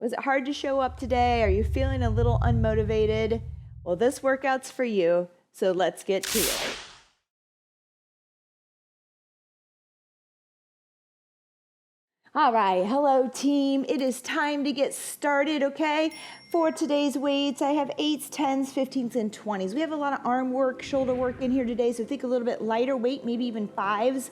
Was it hard to show up today? Are you feeling a little unmotivated? Well, this workout's for you, so let's get to it. All right, hello team. It is time to get started, okay? For today's weights, I have 8s, 10s, 15s, and 20s. We have a lot of arm work, shoulder work in here today, so think a little bit lighter weight, maybe even 5s.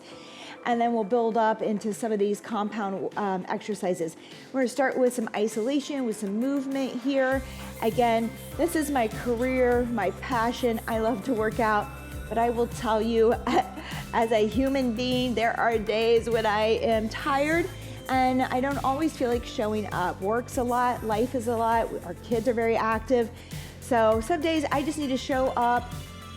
And then we'll build up into some of these compound exercises. We're gonna start with some isolation, with some movement here. Again, this is my career, my passion. I love to work out, but I will tell you, as a human being, there are days when I am tired and I don't always feel like showing up. Work's a lot, life is a lot, our kids are very active. So some days I just need to show up,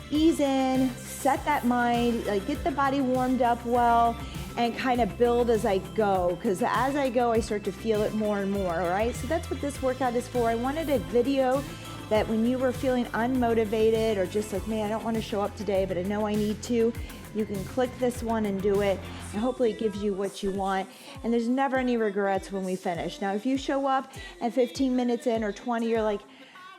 ease in, set that mind, like get the body warmed up well, and kind of build as I go. Because as I go, I start to feel it more and more, all right? So that's what this workout is for. I wanted a video that when you were feeling unmotivated or just like, man, I don't want to show up today, but I know I need to, you can click this one and do it, and hopefully it gives you what you want. And there's never any regrets when we finish. Now, if you show up and 15 minutes in or 20, you're like,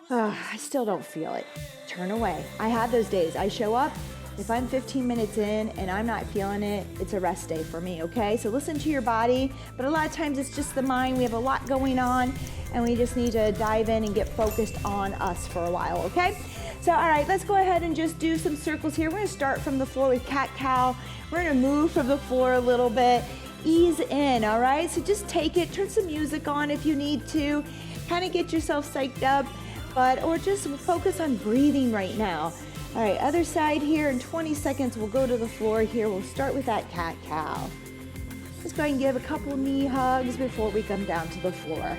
oh, I still don't feel it, turn away. I have those days. I show up, if I'm 15 minutes in and I'm not feeling it, it's a rest day for me, okay? So listen to your body, but a lot of times it's just the mind. We have a lot going on and we just need to dive in and get focused on us for a while, okay? So, all right, let's go ahead and just do some circles here. We're gonna start from the floor with cat-cow. We're gonna move from the floor a little bit, ease in, all right? So just take it, turn some music on if you need to, kind of get yourself psyched up, or just focus on breathing right now. All right, other side here. In 20 seconds, we'll go to the floor here. We'll start with that cat-cow. Let's go ahead and give a couple knee hugs before we come down to the floor.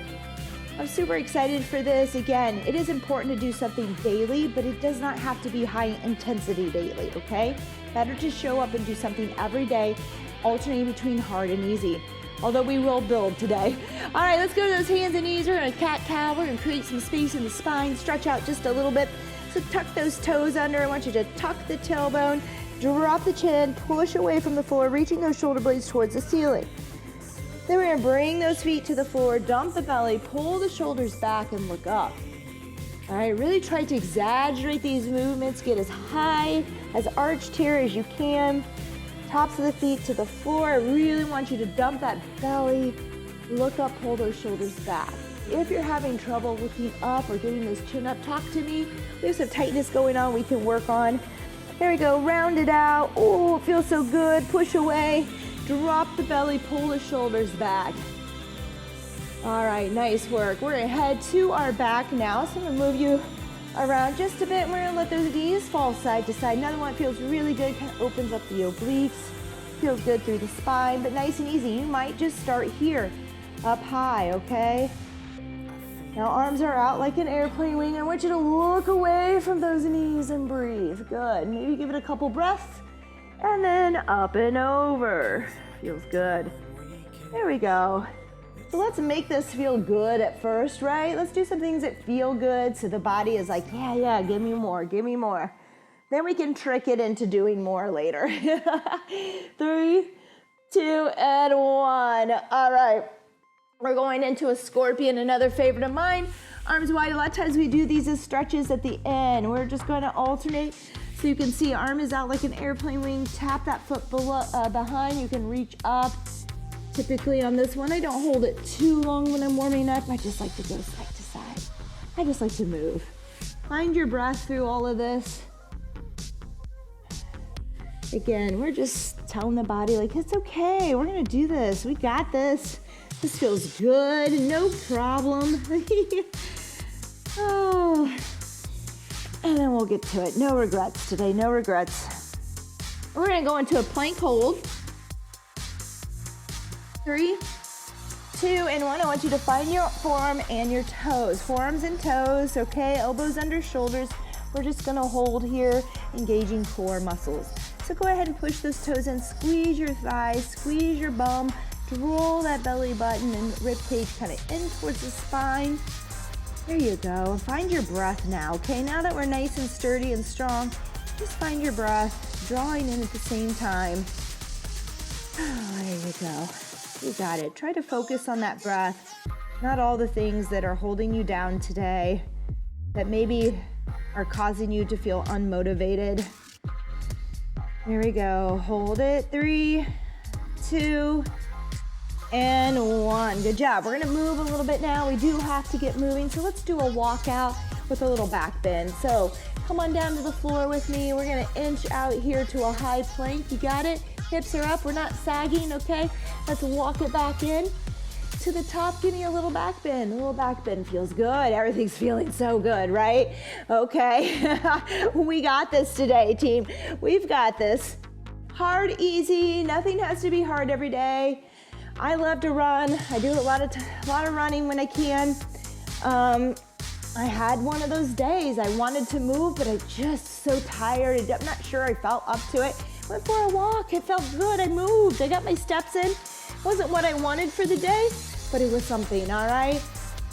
I'm super excited for this. Again, it is important to do something daily, but it does not have to be high intensity daily, okay? Better to show up and do something every day, alternating between hard and easy. Although we will build today. All right, let's go to those hands and knees. We're gonna cat-cow. We're gonna create some space in the spine, stretch out just a little bit. So tuck those toes under. I want you to tuck the tailbone, drop the chin, push away from the floor, reaching those shoulder blades towards the ceiling. Then we're gonna bring those feet to the floor, dump the belly, pull the shoulders back and look up. All right, really try to exaggerate these movements, get as high, as arched here as you can. Tops of the feet to the floor. I really want you to dump that belly, look up, pull those shoulders back. If you're having trouble looking up or getting this chin up, talk to me. There's some tightness going on we can work on. There we go, round it out. Oh, it feels so good. Push away, drop the belly, pull the shoulders back. All right, nice work. We're gonna head to our back now. So I'm gonna move you around just a bit. We're gonna let those knees fall side to side. Another one feels really good, kind of opens up the obliques. Feels good through the spine, but nice and easy. You might just start here, up high, okay? Now arms are out like an airplane wing. I want you to look away from those knees and breathe. Good, maybe give it a couple breaths. And then up and over. Feels good. There we go. So let's make this feel good at first, right? Let's do some things that feel good so the body is like, yeah, give me more, give me more. Then we can trick it into doing more later. 3, 2, and 1. All right. We're going into a scorpion, another favorite of mine. Arms wide. A lot of times we do these as stretches at the end. We're just going to alternate. So you can see arm is out like an airplane wing. Tap that foot below, behind. You can reach up. Typically on this one, I don't hold it too long when I'm warming up. I just like to go side to side. I just like to move. Find your breath through all of this. Again, we're just telling the body like, it's okay. We're going to do this. We got this. This feels good, no problem. Oh. And then we'll get to it. No regrets today, no regrets. We're gonna go into a plank hold. 3, 2, and 1. I want you to find your forearm and your toes. Forearms and toes, okay? Elbows under shoulders. We're just gonna hold here, engaging core muscles. So go ahead and push those toes in, squeeze your thighs, squeeze your bum, roll that belly button and rib cage kind of in towards the spine. There you go. Find your breath now, okay? Now that we're nice and sturdy and strong, just find your breath, drawing in at the same time. Oh, there you go. You got it. Try to focus on that breath. not all the things that are holding you down today, that maybe are causing you to feel unmotivated. Here we go. Hold it. 3, 2, and 1. Good job. We're gonna move a little bit now. We do have to get moving, so let's do a walkout with a little back bend. So come on down to the floor with me. We're gonna inch out here to a high plank. You got it? Hips are up. We're not sagging, okay? Let's walk it back in to the top. Give me a little back bend. A little back bend feels good. Everything's feeling so good, right? Okay. We got this today, team. We've got this. Hard, easy. Nothing has to be hard every day. I love to run. I do a lot of running when I can. I had one of those days. I wanted to move, but I just so tired. I'm not sure I felt up to it. Went for a walk. It felt good. I moved. I got my steps in. Wasn't what I wanted for the day, but it was something, all right?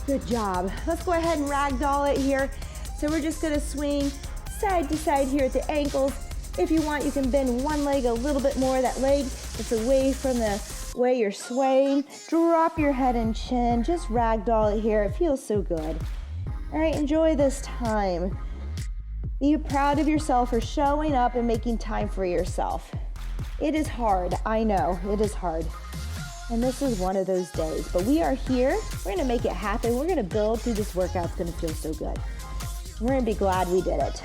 Good job. Let's go ahead and ragdoll it here. So we're just gonna swing side to side here at the ankles. If you want, you can bend one leg a little bit more. That leg that's away from the way you're swaying. Drop your head and chin. Just ragdoll it here. It feels so good. All right, enjoy this time. Be proud of yourself for showing up and making time for yourself. It is hard. I know, it is hard. And this is one of those days, but we are here. We're gonna make it happen. We're gonna build through this workout. It's gonna feel so good. We're gonna be glad we did it.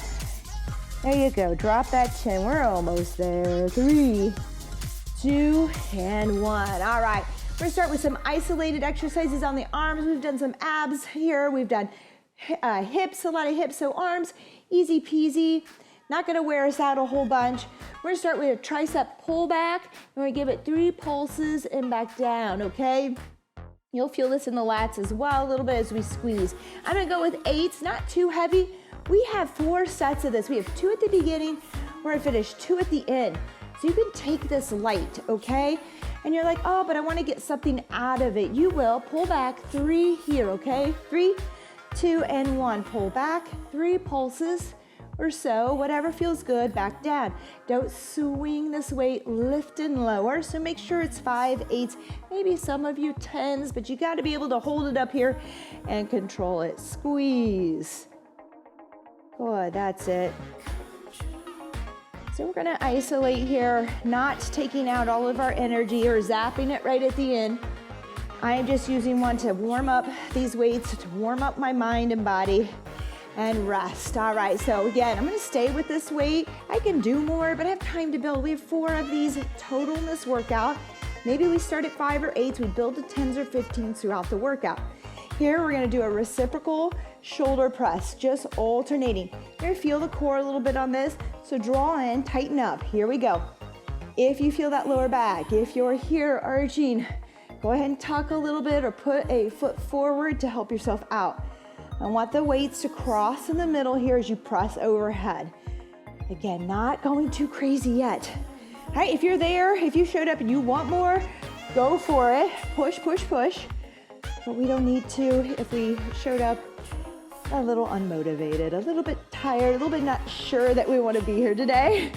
There you go, drop that chin. We're almost there. 3, 2, and 1. All right, we're gonna start with some isolated exercises on the arms. We've done some abs here. We've done hips, a lot of hips, so arms, easy peasy. Not gonna wear us out a whole bunch. We're gonna start with a tricep pull back. We're gonna give it 3 pulses and back down, okay? You'll feel this in the lats as well, a little bit as we squeeze. I'm gonna go with 8s, not too heavy. We have 4 sets of this. We have 2 at the beginning. We're gonna finish 2 at the end. So you can take this light, okay? And you're like, oh, but I wanna get something out of it. You will. Pull back 3 here, okay? 3, 2, and 1. Pull back 3 pulses or so, whatever feels good, back down. Don't swing this weight, lift and lower. So make sure it's 5, 8s, maybe some of you 10s, but you gotta be able to hold it up here and control it. Squeeze. Good, that's it. So we're gonna isolate here, not taking out all of our energy or zapping it right at the end. I am just using one to warm up these weights, to warm up my mind and body and rest. All right, so again, I'm gonna stay with this weight. I can do more, but I have time to build. We have 4 of these total in this workout. Maybe we start at 5 or 8s, we build to 10s or 15s throughout the workout. Here, we're gonna do a reciprocal shoulder press, just alternating. You're gonna feel the core a little bit on this, so draw in, tighten up. Here we go. If you feel that lower back, if you're here arching, go ahead and tuck a little bit or put a foot forward to help yourself out. I want the weights to cross in the middle here as you press overhead. Again, not going too crazy yet. All right, if you're there, if you showed up and you want more, go for it. Push, push, push. But we don't need to if we showed up a little unmotivated, a little bit tired, a little bit not sure that we want to be here today.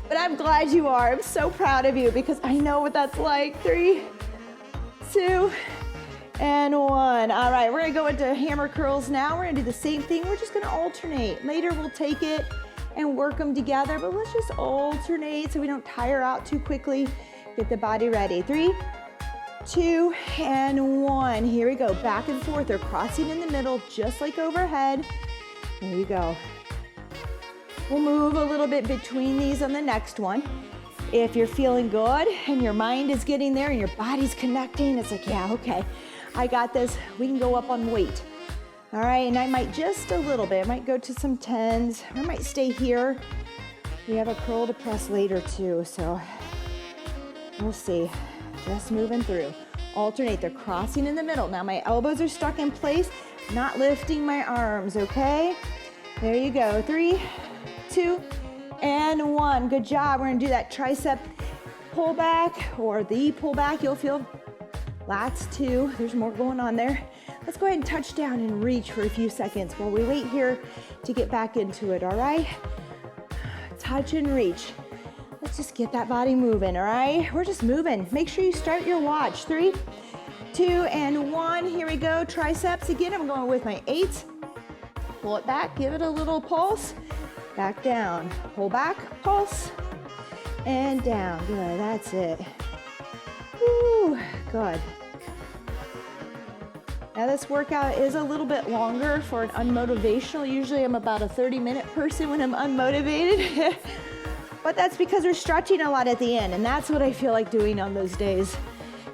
But I'm glad you are. I'm so proud of you because I know what that's like. 3, 2, and 1. All right, we're gonna go into hammer curls now. We're gonna do the same thing. We're just gonna alternate. Later we'll take it and work them together, but let's just alternate so we don't tire out too quickly. Get the body ready. 3, 2, and 1. Here we go, back and forth. They're crossing in the middle, just like overhead. There you go. We'll move a little bit between these on the next one. If you're feeling good and your mind is getting there and your body's connecting, it's like, yeah, okay, I got this. We can go up on weight. All right, and I might just a little bit. I might go to some 10s. I might stay here. We have a curl to press later too, so we'll see. Just moving through. Alternate, they're crossing in the middle. Now my elbows are stuck in place, not lifting my arms, okay? There you go, 3, 2, and 1. Good job. We're gonna do that tricep pull back or the pull back. You'll feel lats too. There's more going on there. Let's go ahead and touch down and reach for a few seconds while we wait here to get back into it, all right? Touch and reach. Let's just get that body moving, all right? We're just moving. Make sure you start your watch. 3, 2, and 1. Here we go. Triceps again. I'm going with my 8. Pull it back. Give it a little pulse. Back down. Pull back. Pulse. And down. Good. That's it. Woo. Good. Now this workout is a little bit longer for an unmotivational. Usually I'm about a 30-minute person when I'm unmotivated. But that's because we're stretching a lot at the end, and that's what I feel like doing on those days.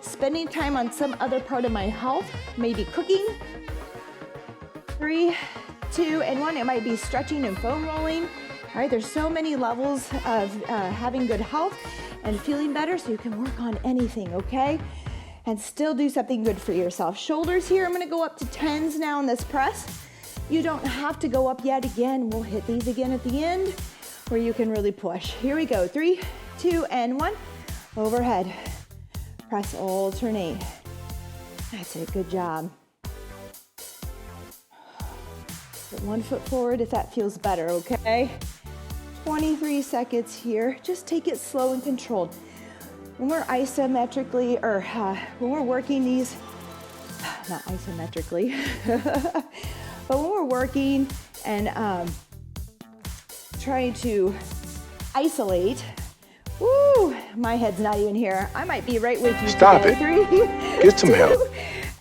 Spending time on some other part of my health, maybe cooking. 3, 2, and 1. It might be stretching and foam rolling. All right, there's so many levels of having good health and feeling better, so you can work on anything, okay? And still do something good for yourself. Shoulders here, I'm gonna go up to 10s now in this press. You don't have to go up yet again. We'll hit these again at the end where you can really push. Here we go, 3, 2, and 1. Overhead. Press, alternate. That's it, good job. Put one foot forward if that feels better, okay? 23 seconds here. Just take it slow and controlled. When we're isometrically, or when we're working these, not isometrically, but when we're working and trying to isolate, woo, my head's not even here. I might be right with you. Stop today. it. 3, Get some 2, help.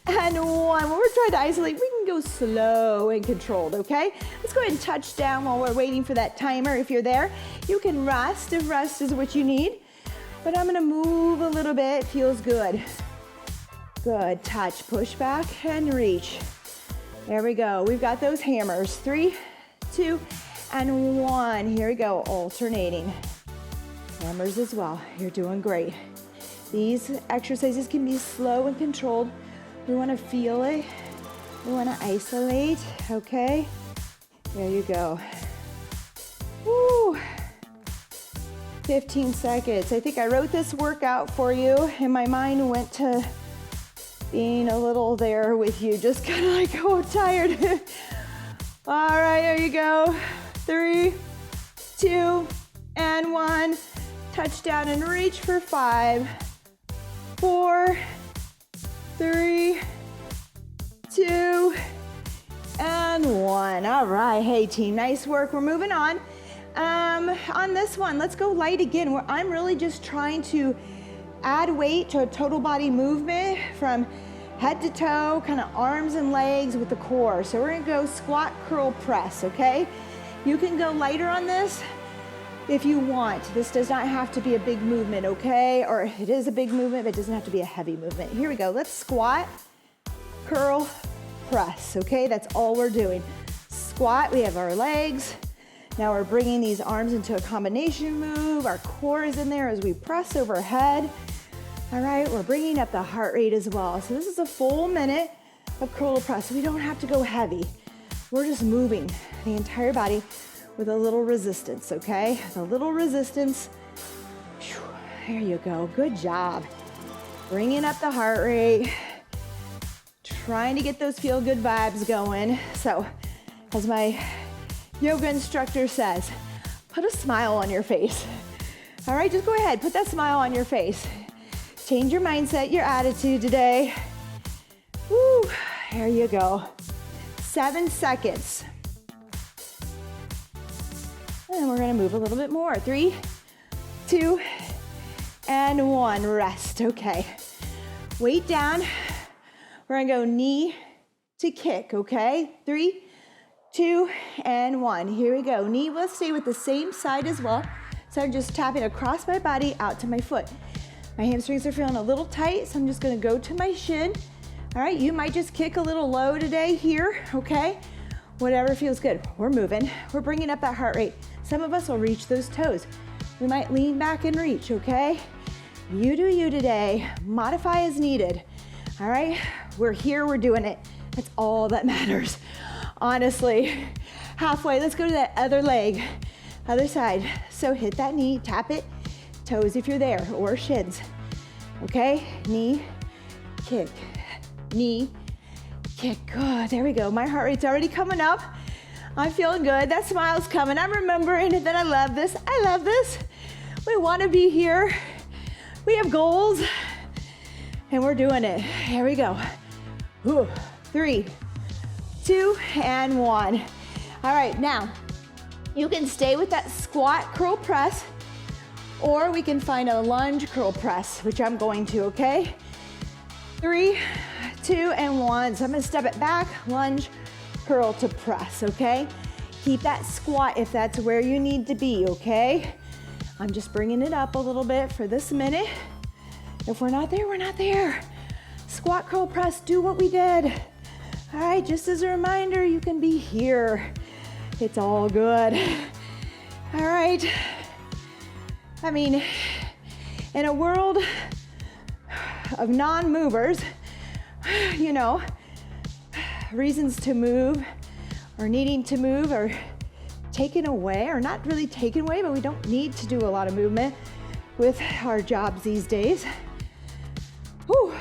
and 1. When we're trying to isolate, we can go slow and controlled, okay? Let's go ahead and touch down while we're waiting for that timer. If you're there, you can rest if rest is what you need. But I'm gonna move a little bit. Feels good. Good. Touch, push back, and reach. There we go. We've got those hammers. 3, 2, and 1. Here we go. Alternating. Hammers as well. You're doing great. These exercises can be slow and controlled. We want to feel it. We want to isolate. Okay. There you go. Woo. 15 seconds. I think I wrote this workout for you, and my mind went to being a little there with you, just kind of like, oh, tired. All right, there you go. 3, 2, and 1. Touch down and reach for 5, 4, 3, 2, and 1. All right, hey team, nice work. We're moving on. On this one, let's go light again, where I'm really just trying to add weight to a total body movement from head to toe, kind of arms and legs with the core. So we're gonna go squat, curl, press, okay? You can go lighter on this if you want. This does not have to be a big movement, okay? Or it is a big movement, but it doesn't have to be a heavy movement. Here we go, let's squat, curl, press, okay? That's all we're doing. Squat, we have our legs. Now we're bringing these arms into a combination move. Our core is in there as we press overhead. All right, we're bringing up the heart rate as well. So this is a full minute of curl press. We don't have to go heavy. We're just moving the entire body with a little resistance, okay? A little resistance. Whew, there you go, good job. Bringing up the heart rate. Trying to get those feel-good vibes going. So, as my yoga instructor says, put a smile on your face. All right, just go ahead, put that smile on your face. Change your mindset, your attitude today. Woo, there you go. 7 seconds. And we're gonna move a little bit more. 3, 2, and 1. Rest, okay. Weight down. We're gonna go knee to kick, okay? 3, 2, and 1. Here we go. Knee will stay with the same side as well. So I'm just tapping across my body out to my foot. My hamstrings are feeling a little tight, so I'm just gonna go to my shin. All right, you might just kick a little low today here, okay? Whatever feels good. We're moving. We're bringing up that heart rate. Some of us will reach those toes. We might lean back and reach, okay? You do you today. Modify as needed. All right, we're here, we're doing it. That's all that matters. Honestly, halfway, let's go to that other leg, other side. So hit that knee, tap it, toes if you're there, or shins. Okay, knee, kick, knee, kick. Good, there we go. My heart rate's already coming up. I'm feeling good, that smile's coming. I'm remembering that I love this. I love this. We wanna be here. We have goals. And we're doing it. Here we go. 3, 2, and 1. All right, now you can stay with that squat curl press, or we can find a lunge curl press, which I'm going to, okay? 3, 2, and 1. So I'm gonna step it back, lunge, curl to press, okay? Keep that squat if that's where you need to be, okay? I'm just bringing it up a little bit for this minute. If we're not there, we're not there. Squat, curl, press, do what we did. All right, just as a reminder, you can be here. It's all good. All right. I mean, in a world of non-movers, you know, reasons to move or needing to move are taken away, or not really taken away, but we don't need to do a lot of movement with our jobs these days. Whew.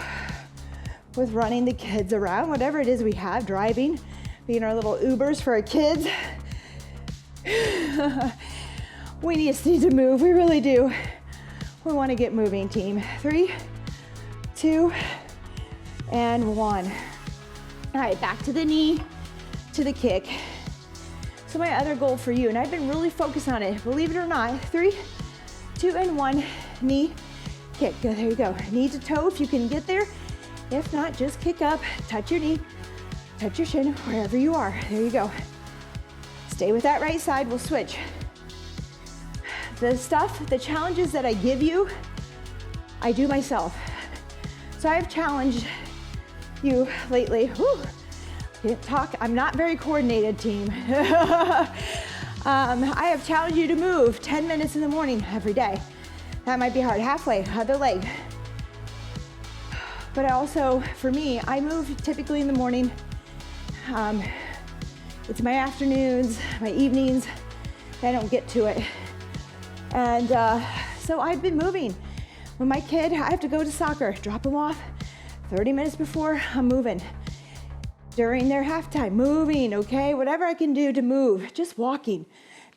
With running the kids around, whatever it is we have, driving, being our little Ubers for our kids. We just need to move, we really do. We want to get moving, team. 3, 2, and 1. All right, back to the knee, to the kick. So my other goal for you, and I've been really focused on it, believe it or not, 3, 2, and 1, knee, kick. There you go. Knee to toe if you can get there. If not, just kick up, touch your knee, touch your shin, wherever you are. There you go. Stay with that right side, we'll switch. The challenges that I give you, I do myself. So I've challenged you lately. Whew, can't talk, I'm not very coordinated, team. I have challenged you to move 10 minutes in the morning every day. That might be hard. Halfway, other leg. But I also, for me, I move typically in the morning. It's my afternoons, my evenings, I don't get to it. And so I've been moving. When my kid, I have to go to soccer, drop him off 30 minutes before, I'm moving. During their halftime, moving, okay? Whatever I can do to move, just walking.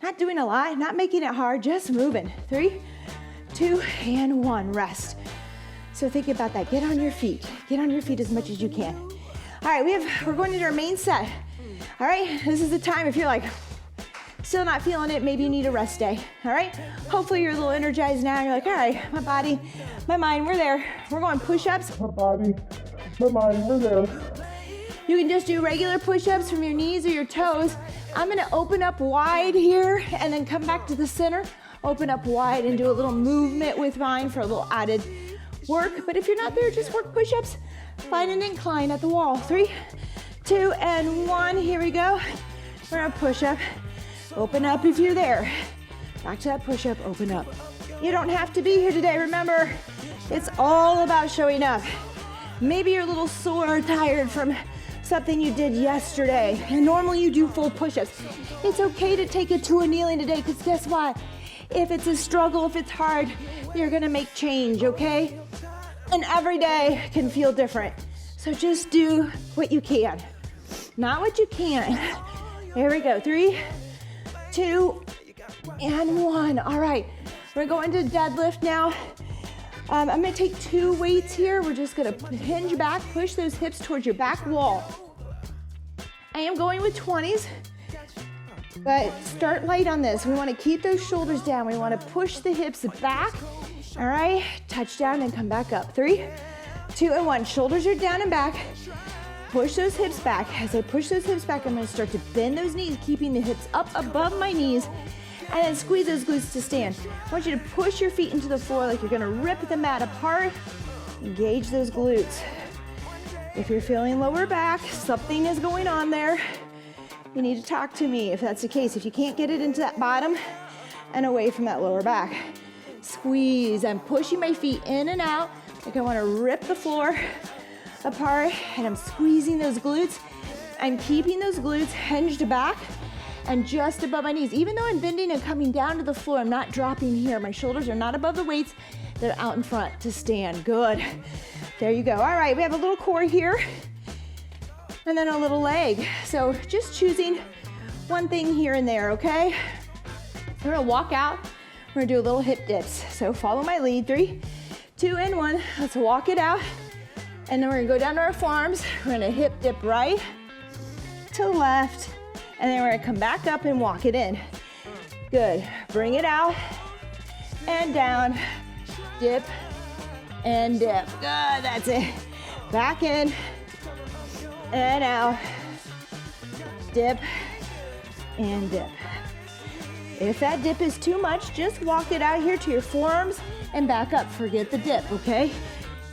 Not doing a lot, not making it hard, just moving. 3, 2, and 1, rest. So think about that, get on your feet. Get on your feet as much as you can. All right, we're going into our main set. All right, this is the time if you're like, still not feeling it, maybe you need a rest day, all right? Hopefully you're a little energized now, and you're like, all right, my body, my mind, we're there. We're going push-ups. My body, my mind, we're there. You can just do regular push-ups from your knees or your toes. I'm gonna open up wide here and then come back to the center, open up wide and do a little movement with mine for a little added work. But if you're not there, just work push-ups. Find an incline at the wall. 3, 2, and 1, here we go. We're gonna push up. Open up if you're there. Back to that push-up, open up. You don't have to be here today, remember, it's all about showing up. Maybe you're a little sore or tired from something you did yesterday, and normally you do full push-ups. It's okay to take it to a kneeling today, because guess what? If it's a struggle, if it's hard, you're gonna make change, okay? And every day can feel different. So just do what you can, not what you can't. Here we go, 3, 2, and 1. All right, we're going to deadlift now. I'm gonna take 2 weights here. We're just gonna hinge back, push those hips towards your back wall. I am going with 20s, but start light on this. We wanna keep those shoulders down. We wanna push the hips back. All right, touch down and come back up. 3, 2, and 1. Shoulders are down and back. Push those hips back. As I push those hips back, I'm gonna start to bend those knees, keeping the hips up above my knees, and then squeeze those glutes to stand. I want you to push your feet into the floor like you're gonna rip the mat apart. Engage those glutes. If you're feeling lower back, something is going on there, you need to talk to me if that's the case. If you can't get it into that bottom and away from that lower back. Squeeze. I'm pushing my feet in and out like I wanna rip the floor apart, and I'm squeezing those glutes. I'm keeping those glutes hinged back and just above my knees. Even though I'm bending and coming down to the floor, I'm not dropping here. My shoulders are not above the weights. They're out in front to stand. Good. There you go. All right, we have a little core here and then a little leg. So just choosing one thing here and there, okay? We're gonna walk out. We're gonna do a little hip dips. So follow my lead. 3, 2, and 1. Let's walk it out. And then we're gonna go down to our forearms. We're gonna hip dip right to left, and then we're gonna come back up and walk it in. Good, bring it out and down, dip and dip. Good, that's it. Back in and out, dip and dip. If that dip is too much, just walk it out here to your forearms and back up. Forget the dip, okay?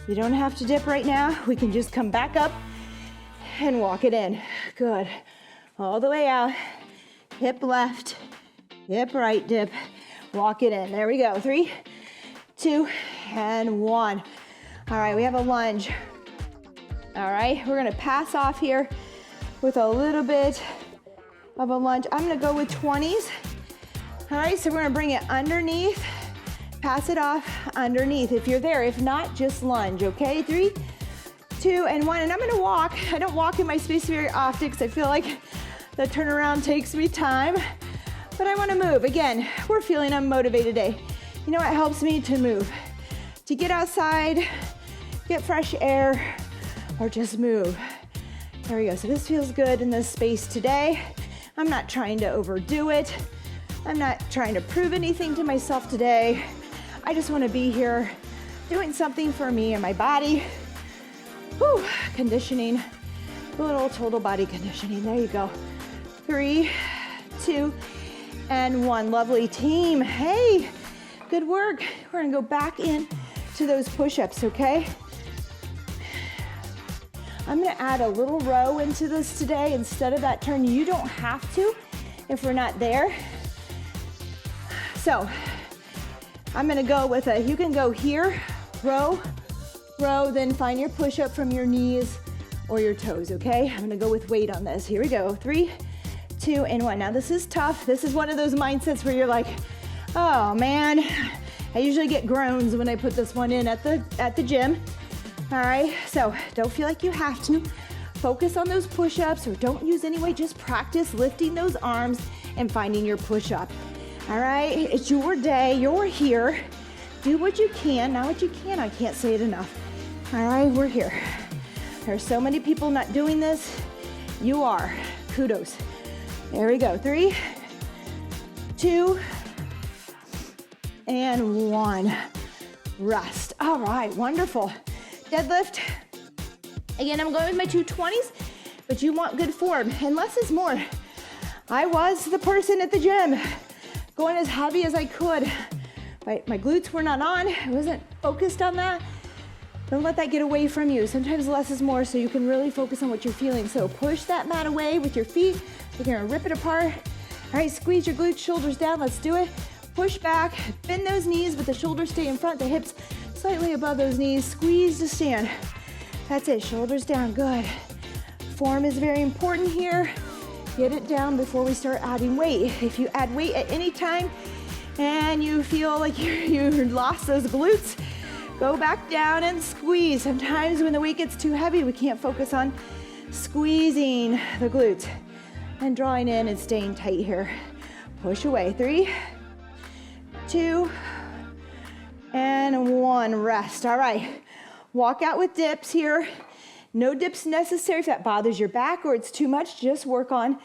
You don't have to dip right now. We can just come back up and walk it in. Good. All the way out. Hip left, hip right, dip. Walk it in. There we go. 3, 2, and 1. All right, we have a lunge. All right, we're gonna pass off here with a little bit of a lunge. I'm gonna go with 20s. All right, so we're gonna bring it underneath, pass it off underneath if you're there. If not, just lunge, okay? 3, 2, and 1. And I'm gonna walk. I don't walk in my space very often because I feel like the turnaround takes me time, but I wanna move. Again, we're feeling unmotivated today. You know what helps me to move? To get outside, get fresh air, or just move. There we go. So this feels good in this space today. I'm not trying to overdo it. I'm not trying to prove anything to myself today. I just want to be here doing something for me and my body. Whew, conditioning, a little total body conditioning. There you go. 3, 2, and 1. Lovely team. Hey, good work. We're gonna go back in to those push-ups, okay? I'm gonna add a little row into this today instead of that turn. You don't have to if we're not there. So I'm gonna go with you can go here, row, row, then find your push-up from your knees or your toes, okay? I'm gonna go with weight on this. Here we go, 3, 2, and 1. Now this is tough. This is one of those mindsets where you're like, oh man, I usually get groans when I put this one in at the gym. All right, so don't feel like you have to. Focus on those push-ups or don't use any weight. Just practice lifting those arms and finding your push-up. All right, it's your day, you're here. Do what you can, not what you can. I can't say it enough. All right, we're here. There's so many people not doing this. You are. Kudos. There we go. 3, 2, and 1. Rest. All right, wonderful. Deadlift. Again, I'm going with my 220s, but you want good form, and less is more. I was the person at the gym going as heavy as I could. My glutes were not on. I wasn't focused on that. Don't let that get away from you. Sometimes less is more, so you can really focus on what you're feeling. So push that mat away with your feet. You're gonna rip it apart. All right, squeeze your glutes, shoulders down. Let's do it. Push back, bend those knees, but the shoulders stay in front, the hips slightly above those knees. Squeeze to stand. That's it, shoulders down, good. Form is very important here. Get it down before we start adding weight. If you add weight at any time and you feel like you lost those glutes, go back down and squeeze. Sometimes when the weight gets too heavy, we can't focus on squeezing the glutes and drawing in and staying tight here. Push away, 3, 2, and 1, rest. All right, walk out with dips here. No dips necessary. If that bothers your back or it's too much, just work on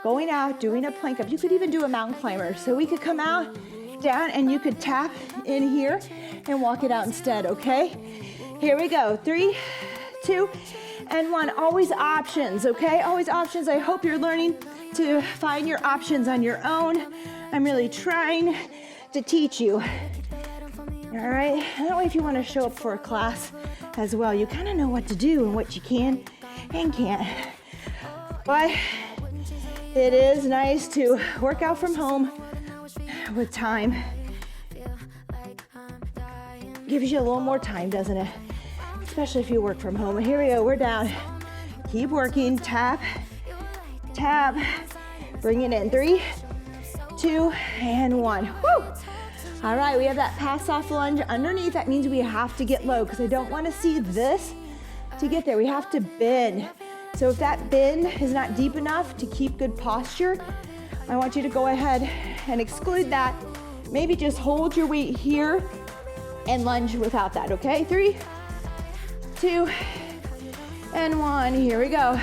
going out, doing a plank up. You could even do a mountain climber. So we could come out, down, and you could tap in here and walk it out instead, okay? Here we go, 3, 2, and 1. Always options, okay? Always options. I hope you're learning to find your options on your own. I'm really trying to teach you. All right, that way if you want to show up for a class as well, you kind of know what to do and what you can and can't. But it is nice to work out from home with time. Gives you a little more time, doesn't it? Especially if you work from home. Here we go, we're down. Keep working, tap, tap, bring it in, 3, 2, and 1. Woo! All right, we have that pass off lunge underneath. That means we have to get low because I don't want to see this to get there. We have to bend. So if that bend is not deep enough to keep good posture, I want you to go ahead and exclude that. Maybe just hold your weight here and lunge without that, okay? 3, 2, and 1. Here we go.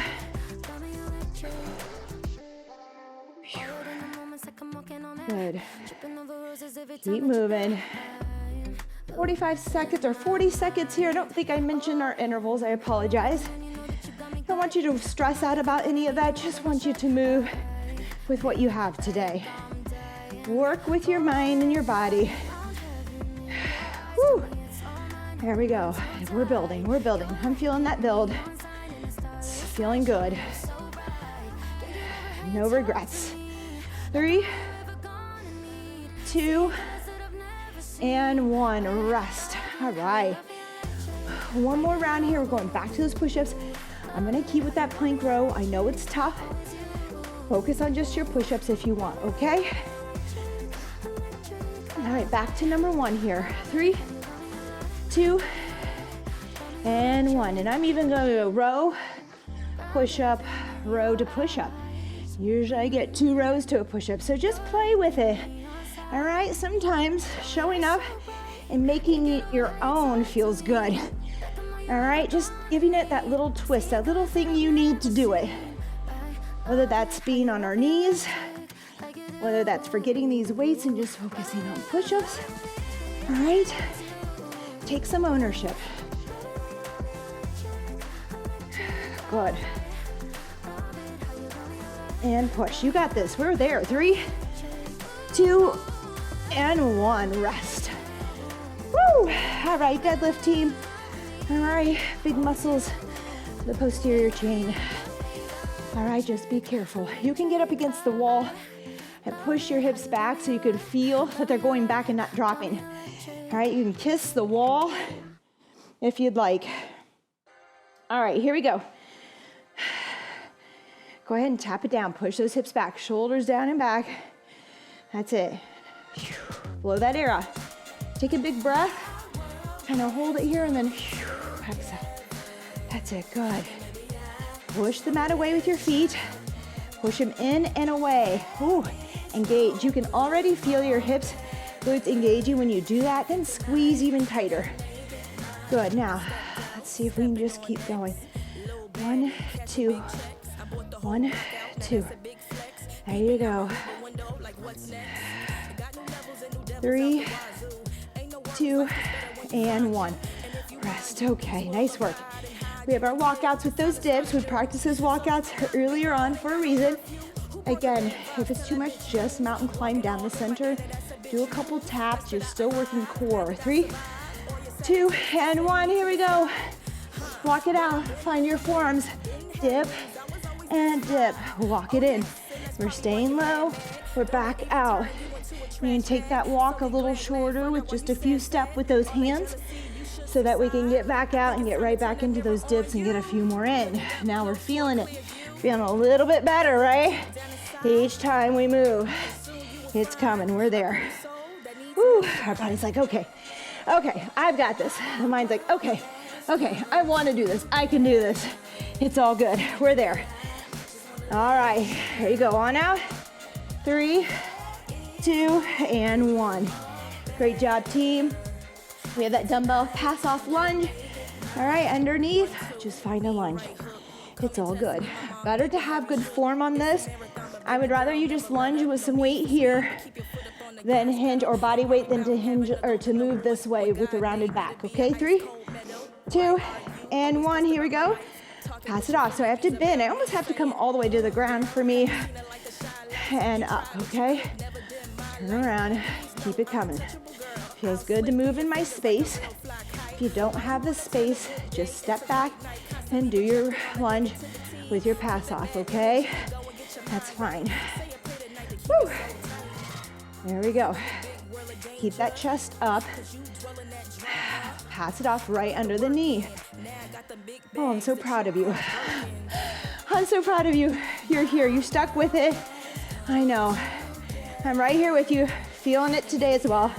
Good. Keep moving. 45 seconds or 40 seconds here. I don't think I mentioned our intervals. I apologize. Don't want you to stress out about any of that. Just want you to move with what you have today. Work with your mind and your body. Woo. There we go. We're building, we're building. I'm feeling that build. It's feeling good. No regrets. 3, 2, and 1. Rest. All right. One more round here. We're going back to those push-ups. I'm gonna keep with that plank row. I know it's tough. Focus on just your push-ups if you want, okay? All right, back to number 1 here. 3, 2, and 1. And I'm even gonna go row, push-up, row to push-up. Usually I get 2 rows to a push-up, so just play with it. All right, sometimes showing up and making it your own feels good. All right, just giving it that little twist, that little thing you need to do it. Whether that's being on our knees, whether that's forgetting these weights and just focusing on push-ups. All right, take some ownership. Good. And push. You got this. We're there. 3, 2, and 1. Rest. Woo! All right, deadlift team. All right, big muscles, the posterior chain. All right, just be careful. You can get up against the wall and push your hips back so you can feel that they're going back and not dropping. All right, you can kiss the wall if you'd like. All right, here we go. Go ahead and tap it down. Push those hips back, shoulders down and back. That's it. Blow that air out. Take a big breath. Kind of hold it here and then exhale. That's it, good. Push the mat away with your feet. Push them in and away. Ooh, engage. You can already feel your hips, glutes engaging when you do that. Then squeeze even tighter. Good, now, let's see if we can just keep going. 1, 2, 1, 2. There you go. 3, 2, and 1. Rest. Okay, nice work. We have our walkouts with those dips. We practiced those walkouts earlier on for a reason. Again, if it's too much, just mountain climb down the center. Do a couple taps. You're still working core. 3, 2, and 1. Here we go. Walk it out. Find your forearms. Dip and dip. Walk it in. We're staying low. We're back out. We can take that walk a little shorter with just a few steps with those hands so that we can get back out and get right back into those dips and get a few more in. Now we're feeling it. Feeling a little bit better, right? Each time we move, it's coming. We're there. Woo. Our body's like, okay, I've got this. The mind's like, okay, I want to do this. I can do this. It's all good. We're there. All right, here you go. On out. 3, 2, and 1. Great job, team. We have that dumbbell pass off lunge. All right, underneath, just find a lunge. It's all good. Better to have good form on this. I would rather you just lunge with some weight here than hinge, or body weight, than to hinge or to move this way with the rounded back. Okay, 3, 2, and 1. Here we go. Pass it off. So I have to bend. I almost have to come all the way to the ground for me. And up, okay? Turn around. Keep it coming. Feels good to move in my space. If you don't have the space, just step back and do your lunge with your pass off, okay? That's fine. Woo. There we go. Keep that chest up. Pass it off right under the knee. Oh, I'm so proud of you. I'm so proud of you. You're here. You stuck with it. I know. I'm right here with you, feeling it today as well.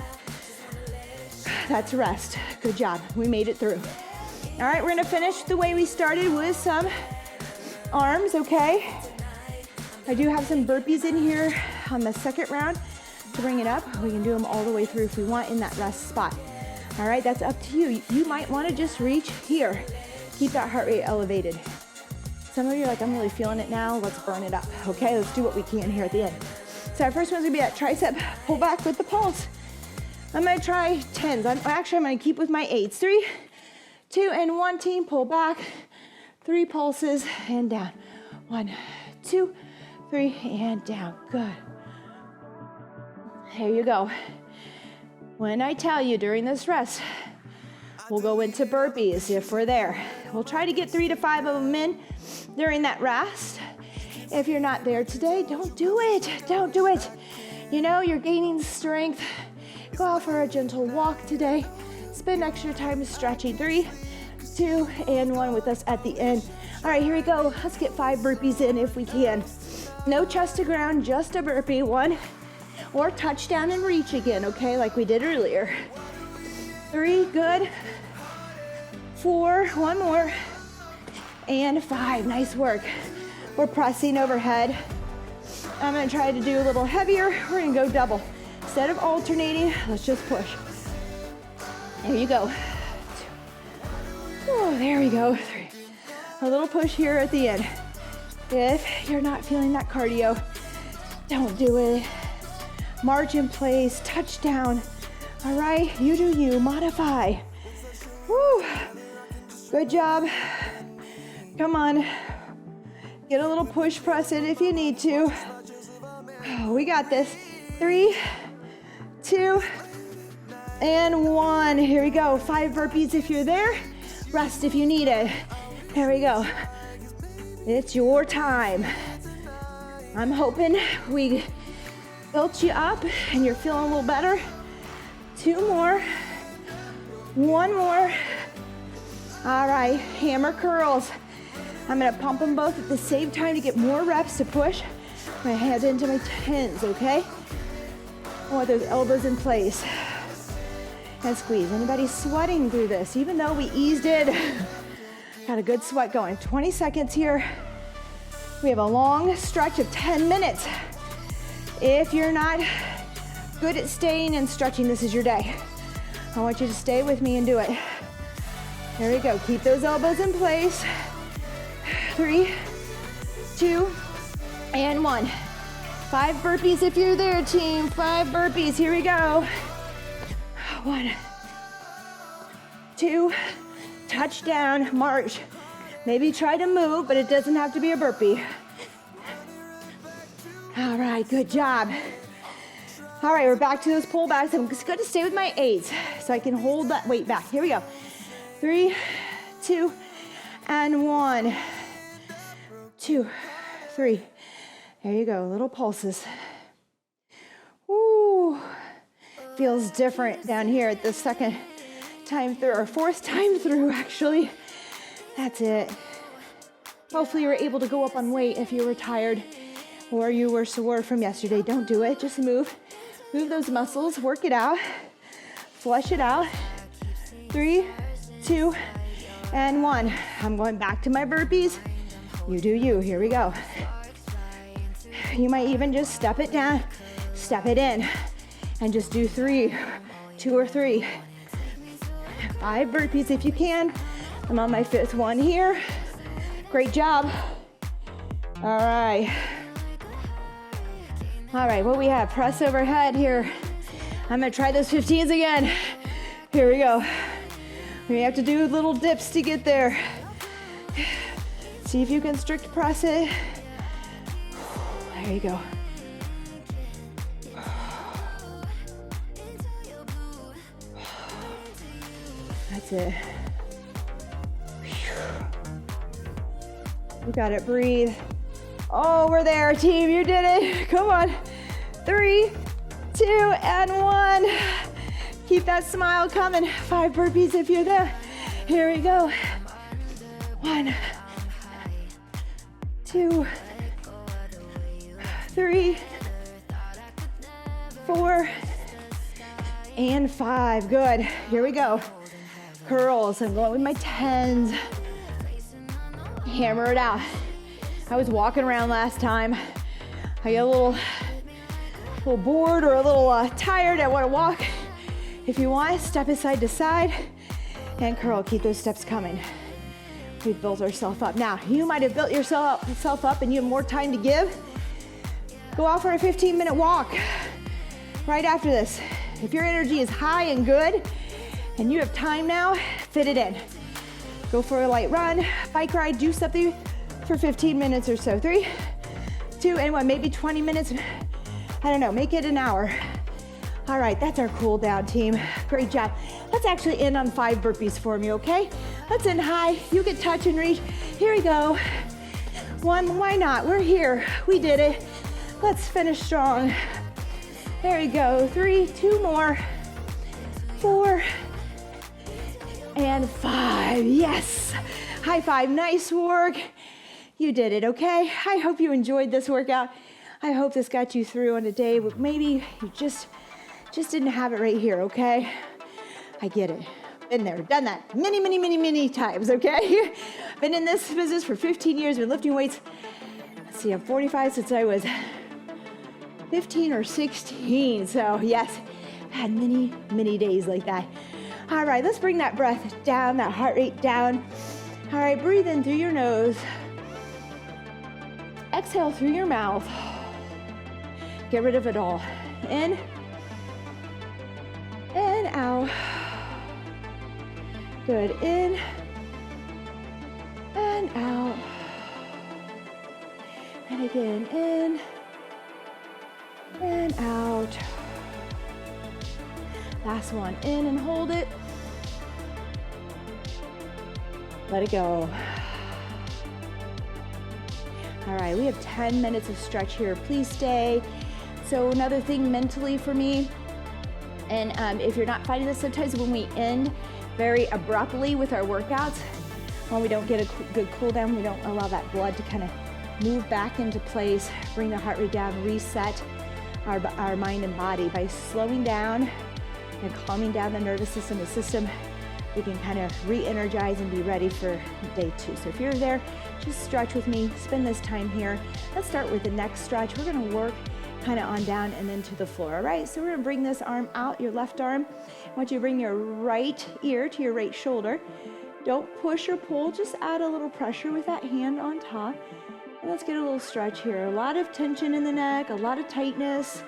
That's rest. Good job. We made it through. All right, we're gonna finish the way we started with some arms, okay? I do have some burpees in here on the second round to bring it up. We can do them all the way through if we want in that rest spot. All right, that's up to you. You might wanna just reach here. Keep that heart rate elevated. Some of you are like, I'm really feeling it now. Let's burn it up. Okay, let's do what we can here at the end. So our first one's gonna be that tricep pull back with the pulse. I'm gonna try 10s. I'm gonna keep with my 8s. 3, 2, and 1, team. Pull back. 3 pulses and down. 1, 2, 3, and down. Good. There you go. When I tell you during this rest, we'll go into burpees if we're there. We'll try to get 3 to 5 of them in during that rest. If you're not there today, don't do it. Don't do it. You know, you're gaining strength. Go out for a gentle walk today. Spend extra time stretching. 3, 2, and 1 with us at the end. All right, here we go. Let's get 5 burpees in if we can. No chest to ground, just a burpee. 1, or touch down and reach again, okay, like we did earlier. 3, good. 4, 1 more. And 5, nice work. We're pressing overhead. I'm gonna try to do a little heavier. We're gonna go double. Instead of alternating, let's just push. There you go. 2. Oh, there we go. 3. A little push here at the end. If you're not feeling that cardio, don't do it. March in place, touch down. All right, you do you, modify. Woo. Good job. Come on. Get a little push press in if you need to. Oh, we got this. 3, 2, and 1. Here we go. 5 burpees if you're there. Rest if you need it. There we go. It's your time. I'm hoping we built you up and you're feeling a little better. 2 more. 1 more. All right, hammer curls. I'm gonna pump them both at the same time to get more reps to push my head into my 10s, okay? I want those elbows in place. And squeeze. Anybody sweating through this? Even though we eased it, got a good sweat going. 20 seconds here. We have a long stretch of 10 minutes. If you're not good at staying and stretching, this is your day. I want you to stay with me and do it. There we go. Keep those elbows in place. 3, 2, and 1. 5 burpees if you're there, team. 5 burpees. Here we go. 1, 2, touch down, march. Maybe try to move, but it doesn't have to be a burpee. All right, good job. All right, we're back to those pullbacks. I'm just going to stay with my 8s so I can hold that weight back. Here we go. 3, 2, and 1. 2, 3. There you go, little pulses. Ooh, feels different down here at the second time through, or 4th time through, actually. That's it. Hopefully you were able to go up on weight if you were tired or you were sore from yesterday. Don't do it, just move. Move those muscles, work it out, flush it out. 3, 2, and 1. I'm going back to my burpees. You do you, here we go. You might even just step it down, step it in, and just do 3, 2 or 3. 5 burpees if you can. I'm on my 5th one here. Great job. All right. All right, what we have? Press overhead here. I'm gonna try those 15s again. Here we go. We have to do little dips to get there. See if you can strict press it. There you go. That's it. You got it, breathe. Oh, we're there, team, you did it. Come on. 3, 2, and 1. Keep that smile coming. 5 burpees if you're there. Here we go. 1, 2, 3, 4, and 5. Good. Here we go. Curls. I'm going with my 10s. Hammer it out. I was walking around last time. I get a little bored or a little tired. I want to walk. If you want, step it side to side and curl. Keep those steps coming. We've built ourselves up. Now, you might have built yourself up and you have more time to give. Go out for a 15-minute walk right after this. If your energy is high and good and you have time now, fit it in. Go for a light run, bike ride, do something for 15 minutes or so. 3, 2, and 1, maybe 20 minutes. I don't know, make it an hour. All right, that's our cool down, team. Great job. Let's actually end on 5 burpees for me, okay? Let's end high. You can touch and reach. Here we go. 1, why not? We're here. We did it. Let's finish strong. There we go. 3, 2 more. 4, and 5. Yes. High five. Nice work. You did it, okay? I hope you enjoyed this workout. I hope this got you through on a day where maybe you just didn't have it right here, okay? I get it. Been there, done that many times, okay? Been in this business for 15 years, been lifting weights. Let's see, I'm 45 since I was 15 or 16. So yes, had many days like that. All right, let's bring that breath down, that heart rate down. All right, breathe in through your nose. Exhale through your mouth. Get rid of it all. In and out. Good. In and out. And again, in and out. Last one. In and hold it. Let it go. All right, we have 10 minutes of stretch here. Please stay. So another thing mentally for me, and if you're not finding this, sometimes when we end very abruptly with our workouts, when we don't get a good cool down, we don't allow that blood to kind of move back into place, bring the heart rate down, reset our mind and body. By slowing down and calming down the nervous system, the system, we can kind of re-energize and be ready for day 2. So if you're there, just stretch with me, spend this time here. Let's start with the next stretch. We're gonna work kind of on down and then to the floor, all right? So we're gonna bring this arm out, your left arm. I want you to bring your right ear to your right shoulder. Don't push or pull, just add a little pressure with that hand on top. And let's get a little stretch here. A lot of tension in the neck, a lot of tightness.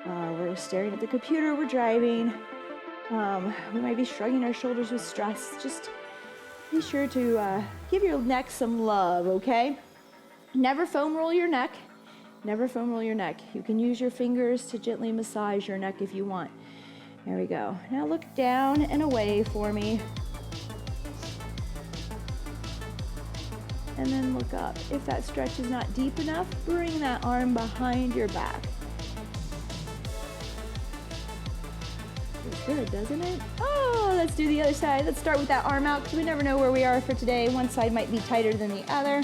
We're staring at the computer, we're driving. We might be shrugging our shoulders with stress. Just be sure to give your neck some love, okay? Never foam roll your neck. Never foam roll your neck. You can use your fingers to gently massage your neck if you want. There we go. Now look down and away for me. And then look up. If that stretch is not deep enough, bring that arm behind your back. Feels good, doesn't it? Oh, let's do the other side. Let's start with that arm out because we never know where we are for today. One side might be tighter than the other.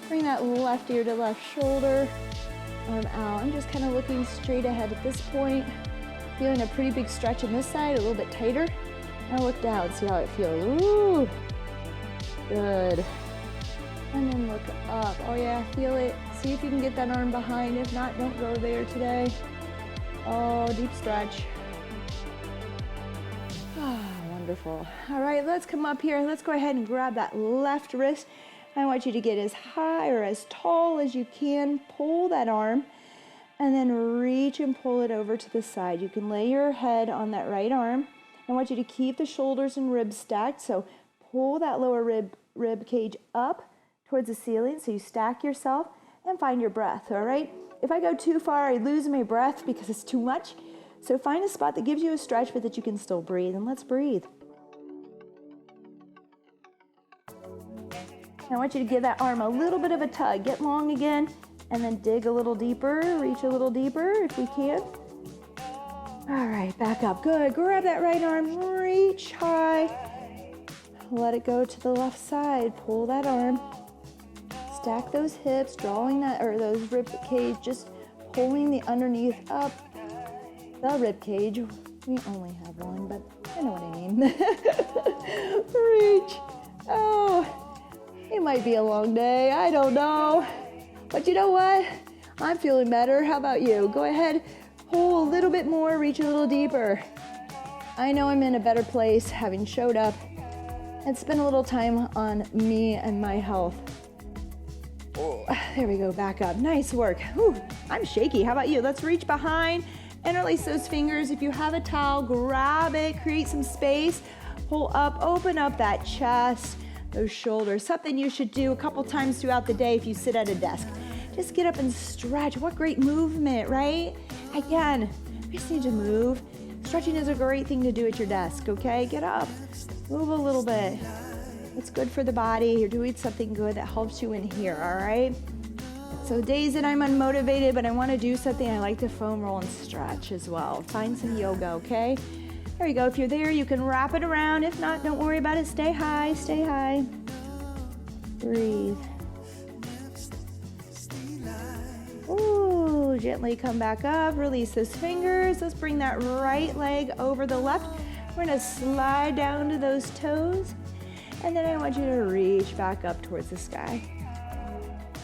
Bring that left ear to left shoulder. Arm out. I'm just kind of looking straight ahead at this point. Feeling a pretty big stretch on this side, a little bit tighter. Now look down, see how it feels. Ooh, good. And then look up. Oh yeah, feel it. See if you can get that arm behind. If not, don't go there today. Oh, deep stretch. Ah, wonderful. All right, let's come up here. Let's go ahead and grab that left wrist. I want you to get as high or as tall as you can. Pull that arm and then reach and pull it over to the side. You can lay your head on that right arm. I want you to keep the shoulders and ribs stacked. So pull that lower rib cage up towards the ceiling. So you stack yourself and find your breath, all right? If I go too far, I lose my breath because it's too much. So find a spot that gives you a stretch but that you can still breathe, and let's breathe. I want you to give that arm a little bit of a tug. Get long again, and then dig a little deeper, reach a little deeper if we can. All right, back up. Good. Grab that right arm, reach high. Let it go to the left side. Pull that arm. Stack those hips, drawing that, or those rib cage, just pulling the underneath up. The rib cage. We only have one, but I know what I mean. Reach. Oh. It might be a long day, I don't know. But you know what? I'm feeling better. How about you? Go ahead, pull a little bit more, reach a little deeper. I know I'm in a better place having showed up and spend a little time on me and my health. Oh, there we go, back up. Nice work. Whew, I'm shaky. How about you? Let's reach behind, interlace those fingers. If you have a towel, grab it, create some space. Pull up, open up that chest, those shoulders. Something you should do a couple times throughout the day if you sit at a desk. Just get up and stretch. What great movement, right? Again, we just need to move. Stretching is a great thing to do at your desk, okay? Get up, move a little bit. It's good for the body. You're doing something good that helps you in here, all right? So days that I'm unmotivated, but I want to do something, I like to foam roll and stretch as well. Find some yoga, okay? There you go. If you're there, you can wrap it around. If not, don't worry about it. Stay high, stay high. Breathe. Ooh, gently come back up. Release those fingers. Let's bring that right leg over the left. We're going to slide down to those toes. And then I want you to reach back up towards the sky.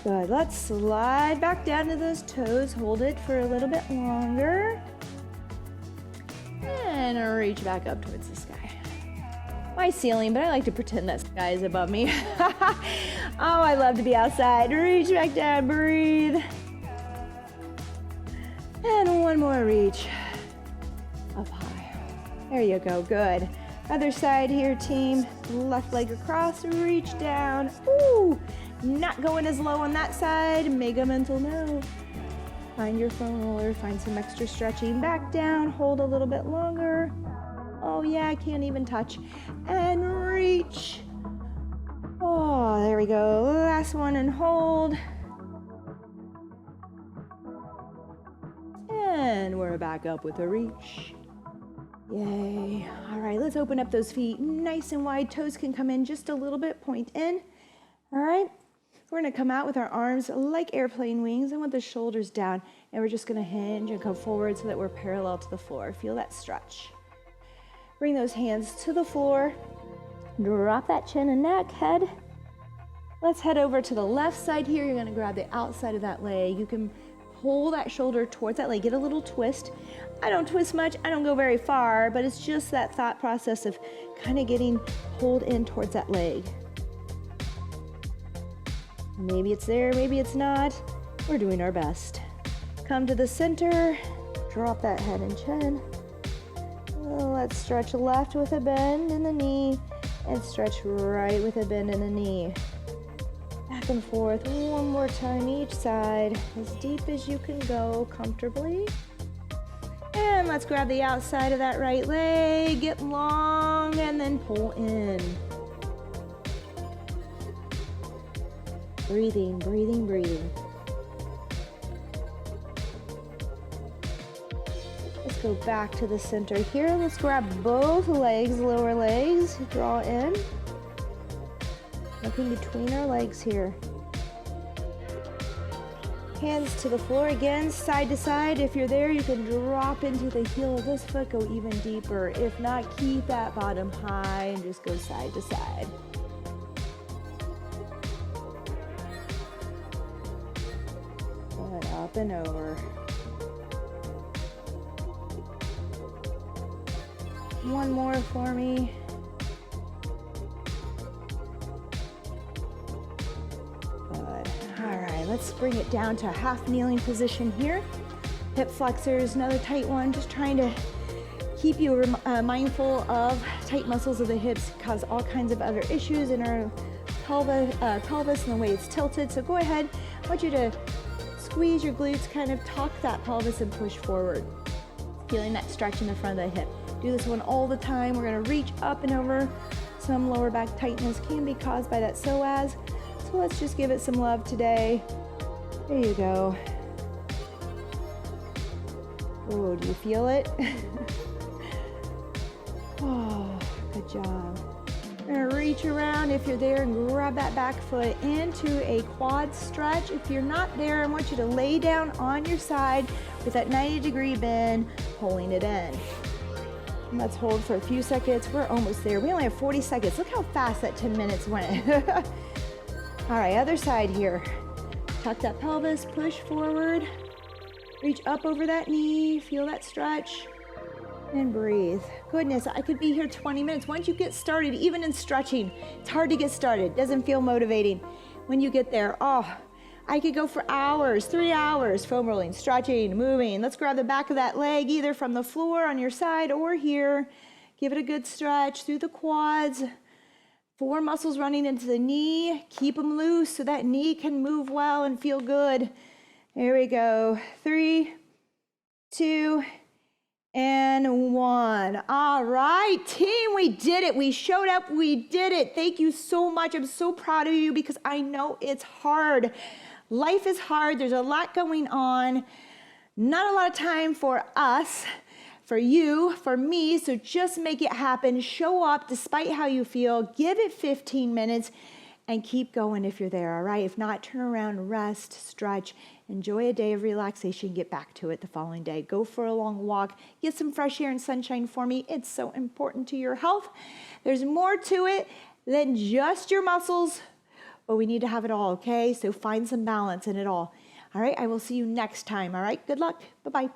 Good. Let's slide back down to those toes. Hold it for a little bit longer. And reach back up towards the sky. My ceiling, but I like to pretend that sky is above me. Oh, I love to be outside. Reach back down, breathe. And one more reach. Up high. There you go, good. Other side here, team. Left leg across, reach down. Ooh, not going as low on that side. Mega mental no. Find your foam roller, find some extra stretching. Back down, hold a little bit longer. Oh yeah, I can't even touch. And reach. Oh, there we go. Last one and hold. And we're back up with a reach. Yay. All right, let's open up those feet nice and wide. Toes can come in just a little bit, point in. All right. We're gonna come out with our arms like airplane wings and with the shoulders down, and we're just gonna hinge and come forward so that we're parallel to the floor. Feel that stretch. Bring those hands to the floor. Drop that chin and neck, head. Let's head over to the left side here. You're gonna grab the outside of that leg. You can pull that shoulder towards that leg, get a little twist. I don't twist much, I don't go very far, but it's just that thought process of kind of getting pulled in towards that leg. Maybe it's there, maybe it's not. We're doing our best. Come to the center, drop that head and chin. Let's stretch left with a bend in the knee and stretch right with a bend in the knee. Back and forth, one more time each side, as deep as you can go comfortably. And let's grab the outside of that right leg, get long, and then pull in. Breathing, breathing, breathing. Let's go back to the center here. Let's grab both legs, lower legs, draw in. Looking between our legs here. Hands to the floor again, side to side. If you're there, you can drop into the heel of this foot, go even deeper. If not, keep that bottom high and just go side to side. Good, up and over. One more for me. Let's bring it down to a half kneeling position here. Hip flexors, another tight one. Just trying to keep you mindful of tight muscles of the hips, cause all kinds of other issues in our pelvis and the way it's tilted. So go ahead, I want you to squeeze your glutes, kind of tuck that pelvis and push forward. Feeling that stretch in the front of the hip. Do this one all the time. We're gonna reach up and over. Some lower back tightness can be caused by that psoas. So let's just give it some love today. There you go. Oh, do you feel it? Oh, good job. We're gonna reach around if you're there and grab that back foot into a quad stretch. If you're not there, I want you to lay down on your side with that 90-degree bend, pulling it in. And let's hold for a few seconds. We're almost there. We only have 40 seconds. Look how fast that 10 minutes went. All right, other side here. Tuck that pelvis, push forward. Reach up over that knee, feel that stretch. And breathe. Goodness, I could be here 20 minutes. Once you get started, even in stretching, it's hard to get started. Doesn't feel motivating. When you get there, I could go for hours, 3 hours, foam rolling, stretching, moving. Let's grab the back of that leg, either from the floor on your side or here. Give it a good stretch through the quads. 4 muscles running into the knee. Keep them loose so that knee can move well and feel good. There we go. 3, 2, and 1. All right, team, we did it. We showed up, we did it. Thank you so much. I'm so proud of you because I know it's hard. Life is hard. There's a lot going on. Not a lot of time for us, for you, for me, so just make it happen. Show up despite how you feel. Give it 15 minutes and keep going if you're there, all right? If not, turn around, rest, stretch, enjoy a day of relaxation, get back to it the following day. Go for a long walk, get some fresh air and sunshine for me. It's so important to your health. There's more to it than just your muscles, but we need to have it all, okay? So find some balance in it all. All right, I will see you next time, all right? Good luck. Bye-bye.